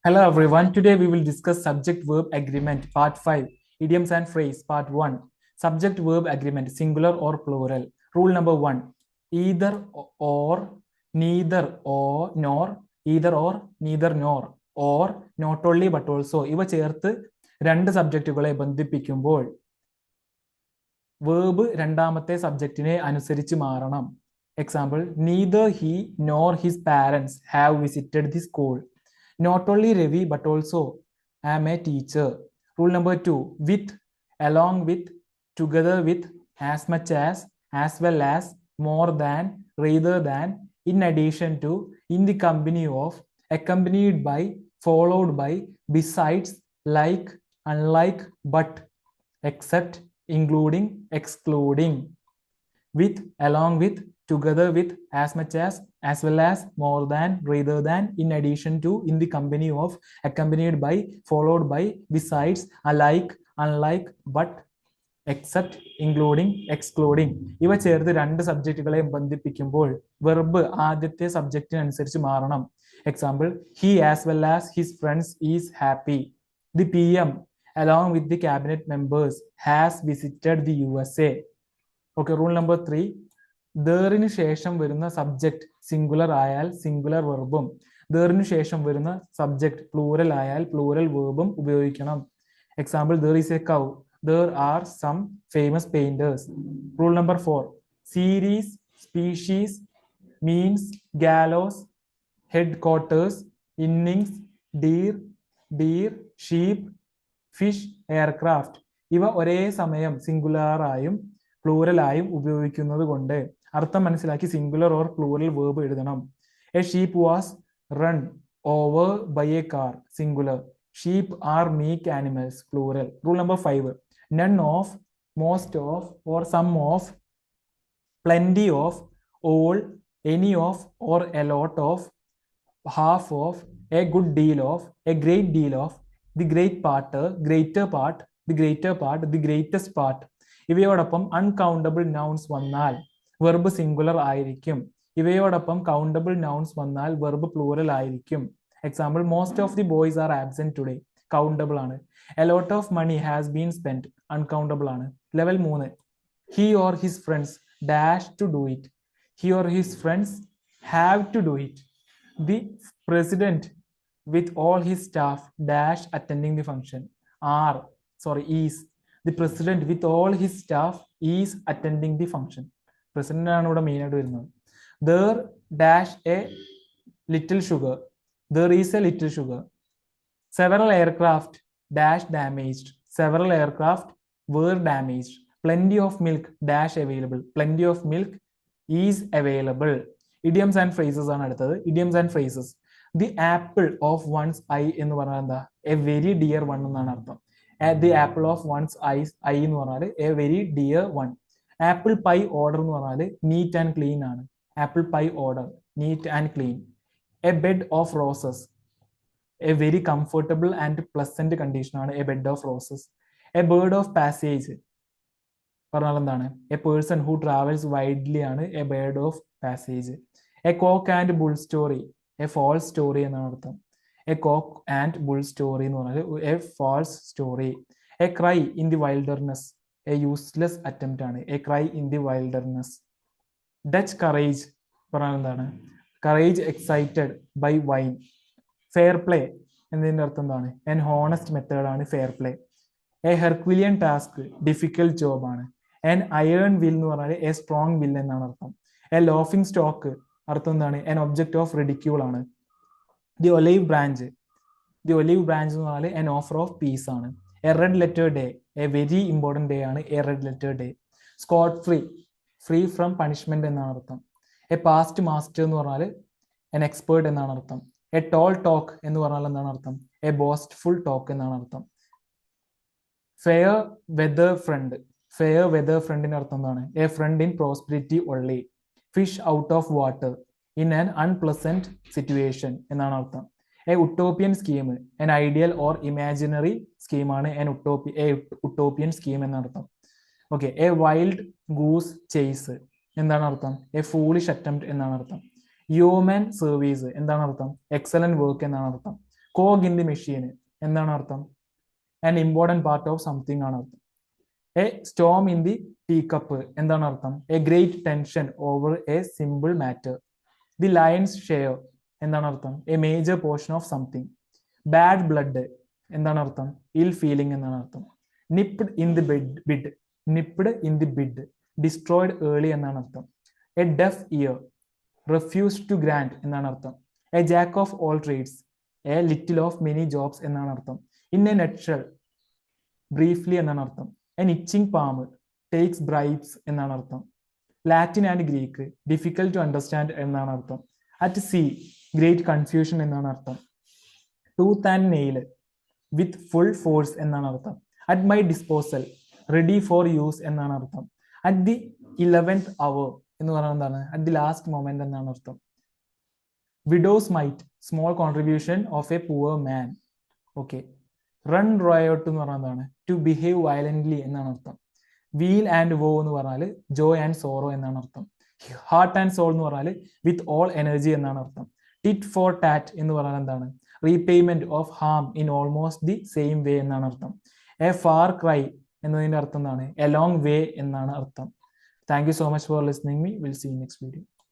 Hello everyone. Today we will discuss subject verb agreement part 5, idioms and phrase part 1. Subject verb agreement, singular or plural. Rule number 1, either or, neither or, nor, either or, neither nor, or not only but also. ഇവ ചേർത്ത് രണ്ട് സബ്ജക്റ്റുകളെ ബന്ധിപ്പിക്കുമ്പോൾ verb രണ്ടാമത്തെ സബ്ജക്റ്റിനെ അനുസരിച്ച് മാറണം. Example, neither he nor his parents have visited the school. Not only Ravi but also I am a teacher. Rule number 2, with, along with, together with, as much as well as, more than, rather than, in addition to, in the company of, accompanied by, followed by, besides, like, unlike, but, except, including, excluding. With, along with, together with, as much as well as, more than, rather than, in addition to, in the company of, accompanied by, followed by, besides, alike, unlike, but, except, including, excluding. ഇവ ചേർത്ത് രണ്ട് സബ്ജക്റ്റുകളെ ബന്ധിപ്പിക്കുമ്പോൾ verb ആദ്യത്തെ സബ്ജക്റ്റിനനുസരിച്ച് മാറണം. Example, he as well as his friends is happy. The PM along with the cabinet members has visited the USA. Okay, rule number 3, ദേറിന് ശേഷം വരുന്ന subject singular ആയാൽ singular വെർബും ദേറിന് ശേഷം വരുന്ന സബ്ജക്ട് പ്ലൂറൽ ആയാൽ പ്ലൂറൽ വെർബും ഉപയോഗിക്കണം. Example, there is a cow, there are some famous painters. Rule number 4, series, species, means, gallows, headquarters, innings, deer, sheep, fish, aircraft. ഇവ ഒരേ സമയം സിംഗുലറായും പ്ലൂറലായും ഉപയോഗിക്കുന്നത് കൊണ്ട് അർത്ഥം മനസ്സിലാക്കി സിംഗുലർ ഓർ പ്ലൂറൽ വേർബ് എഴുതണം. A sheep was run over by a car, singular. Sheep are meek animals, plural. Rule number 5, none of, most of or some of, plenty of, all, any of or a lot of, half of, a good deal of, a great deal of, the great part, greater part, the greater part, the greatest part. ഇവയോടൊപ്പം uncountable nouns വന്നാൽ verb singular ആയിരിക്കും. ഇവയോടൊപ്പം countable nouns വന്നാൽ verb plural ആയിരിക്കും. Example, most of the boys are absent today, countable ആണ്. A lot of money has been spend, uncountable ആണ്. Level 3, he or his friends dash to do it, he or his friends have to do it. The president with all his staff dash attending the function, is. The president with all his staff is attending the function. President ആണ് ഇവിടെ main ആയിട്ട് വരുന്നത്. There dash a little sugar, there is a little sugar. Several aircraft dash damaged, several aircraft were damaged. Plenty of milk dash available, plenty of milk is available. Idioms and phrases ആണ് അടുത്തത്. Idioms and phrases. The apple of one's eye എന്ന് പറഞ്ഞാൽ എന്താ? A very dear one എന്നാണ് അർത്ഥം. The apple of one's eye എന്ന് പറഞ്ഞാൽ a very dear one. Apple pie order എന്ന് പറഞ്ഞാൽ നീറ്റ് ആൻഡ് ക്ലീൻ ആണ്. Apple pie order, neat and clean. A bed of roses, a very comfortable and pleasant condition ആണ് a bed of roses. A bird of passage പറഞ്ഞാൽ എന്താണ്? A person who travels widely ആണ് a bird of passage. A cock and bull story, a false story എന്നാണ് അർത്ഥം. A cock and bull story എന്ന് പറഞ്ഞാൽ a false story. A cry in the wilderness, a useless attempt ആണ്. A cry in the wilderness. Dutch courage പറഞ്ഞാൽ എന്താണ്? Courage excited by wine. Fair play എന്നതിൻ്റെ അർത്ഥം എന്താണ്? എൻ ഹോണസ്റ്റ് മെത്തേഡ് ആണ് fair play. A herculean task, difficult job ആണ്. An iron will എന്ന് പറഞ്ഞാൽ എ സ്ട്രോങ് വിൽ എന്നാണ് അർത്ഥം. എ ലോഫിംഗ് സ്റ്റോക്ക് അർത്ഥം എന്താണ്? എൻ ഒബ്ജക്റ്റ് ഓഫ് റിഡിക്യൂൾ ആണ്. The olive branch, the olive branch എന്ന് പറഞ്ഞാൽ എൻ ഓഫർ ഓഫ് പീസ് ആണ്. A red letter day, a very important day ആണ് a red letter day. Scot free, free from punishment എന്നാണ് അർത്ഥം. A past master എന്ന് പറഞ്ഞാൽ an expert എന്നാണ് അർത്ഥം. എ ടോൾ ടോക്ക് എന്ന് പറഞ്ഞാൽ എന്താണ് അർത്ഥം? എ ബോസ്റ്റ്ഫുൾ ടോക്ക് എന്നാണ് അർത്ഥം. Fair weather friend, fair weather ഫ്രണ്ടിന്റെ അർത്ഥം എന്താണ്? A friend in prosperity only. Fish out of water, in an unpleasant situation എന്നാണ് അർത്ഥം. A utopian scheme, an ideal or imaginary സ്കീമാണ് ഉട്ടോപ്പിയൻ സ്കീം എന്നർത്ഥം. Okay. A wild goose chase എന്താണ് അർത്ഥം? A foolish attempt എന്നാണ് അർത്ഥം. ഹ്യൂമൻ സർവീസ് എന്താണ് അർത്ഥം? എക്സലന്റ് വർക്ക് എന്നാണ് അർത്ഥം. കോഗ് ഇൻ ദി മെഷീൻ എന്താണ് അർത്ഥം? An important part of something ആണ് അർത്ഥം. A storm in the tea cup എന്താണ് അർത്ഥം? A great tension over a simple matter. The lion's share എന്താണ് അർത്ഥം? A major portion of something. Bad blood എന്താണ് അർത്ഥം? ഇൽ ഫീലിംഗ് എന്നാണ് അർത്ഥം. Nipped in the bud nipped in the bud destroyed early എന്നാണ് അർത്ഥം. A deaf ear refused to grant എന്നാണ് അർത്ഥം. A jack of all trades A little of many jobs എന്നാണ് അർത്ഥം. ഇൻ എ നട്ട്ഷെൽ ബ്രീഫ്ലി എന്നാണ് അർത്ഥം. An itching palm takes bribes എന്നാണ് അർത്ഥം. Latin and Greek difficult to understand എന്നാണ് അർത്ഥം. അറ്റ് സീ ഗ്രേറ്റ് കൺഫ്യൂഷൻ എന്നാണ് അർത്ഥം. Tooth and nail with full force എന്നാണ് അർത്ഥം. At my disposal ready for use എന്നാണ് അർത്ഥം. അറ്റ് ദി 11th hour എന്ന് പറയുന്നത് എന്താണ്? അറ്റ് ദി ലാസ്റ്റ് മൊമെന്റ് എന്നാണ് അർത്ഥം. Widow's mite small contribution of a poor man. Okay. Run riot എന്ന് പറഞ്ഞാൽ എന്താണ്? ടു ബിഹേവ് വയലന്റ്ലി എന്നാണ് അർത്ഥം. വീൽ ആൻഡ് വോ എന്ന് പറഞ്ഞാൽ ജോയ് ആൻഡ് സോറോ എന്നാണ് അർത്ഥം. ഹാർട്ട് ആൻഡ് സോൾ എന്ന് പറഞ്ഞാൽ വിത്ത് ഓൾ എനർജി എന്നാണ് അർത്ഥം. ടിറ്റ് ഫോർ ടാറ്റ് എന്ന് പറഞ്ഞാൽ എന്താണ്? Repayment of harm in almost the same way എന്നാണ് അർത്ഥം. എ ഫാർ ക്രൈ എന്നതിന്റെ അർത്ഥം എന്താണ്? എ ലോങ് വേ എന്നാണ് അർത്ഥം. Thank you so much for listening me. We'll see you next video.